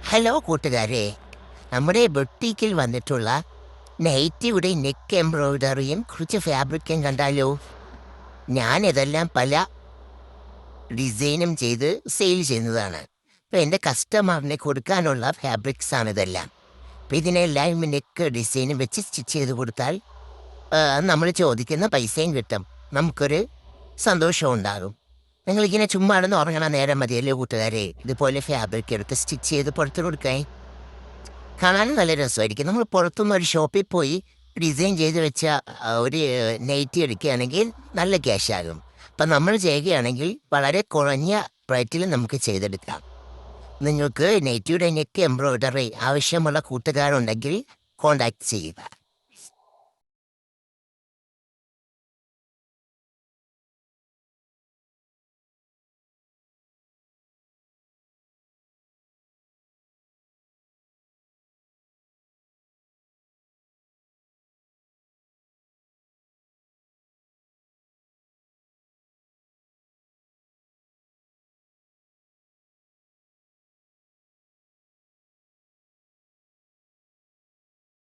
Hello കൂട്ടുകാരെ, നമ്മുടെ ബൊട്ടീക്കിൽ വന്നിട്ടുള്ള നൈറ്റിയുടെ നെക്ക് എംബ്രോയിഡറിയും കുറച്ച് ഫാബ്രിക്കും കണ്ടാലോ? ഞാനിതെല്ലാം പല ഡിസൈനും ചെയ്ത് സെയിൽ ചെയ്യുന്നതാണ്. അപ്പോൾ എൻ്റെ കസ്റ്റമറിന് കൊടുക്കാനുള്ള ഫാബ്രിക്സാണ് ഇതെല്ലാം. അപ്പോൾ ഇതിനെല്ലാം നെക്ക് ഡിസൈനും വെച്ച് സ്റ്റിച്ച് ചെയ്ത് കൊടുത്താൽ നമ്മൾ ചോദിക്കുന്ന പൈസയും കിട്ടും, നമുക്കൊരു സന്തോഷവും ഉണ്ടാകും. നിങ്ങളിങ്ങനെ ചുമ്മാ നടന്ന് ഉറങ്ങണ നേരം മതിയല്ലോ കൂട്ടുകാരെ ഇതുപോലെ ഫാബ്രിക് എടുത്ത് സ്റ്റിച്ച് ചെയ്ത് പുറത്ത് കൊടുക്കാൻ. കാണാനും നല്ല രസമായിരിക്കും. നമ്മൾ പുറത്തുനിന്ന് ഒരു ഷോപ്പിൽ പോയി ഡിസൈൻ ചെയ്ത് വെച്ച ഒരു നൈറ്റി എടുക്കുകയാണെങ്കിൽ നല്ല ക്യാഷ് ആകും. അപ്പം നമ്മൾ ചെയ്യുകയാണെങ്കിൽ വളരെ കുറഞ്ഞ റേറ്റിൽ നമുക്ക് ചെയ്തെടുക്കാം. നിങ്ങൾക്ക് നൈറ്റിയുടെ നെക്ക് എംബ്രോയിഡറി ആവശ്യമുള്ള കൂട്ടുകാരുണ്ടെങ്കിൽ കോൺടാക്ട് ചെയ്യുക.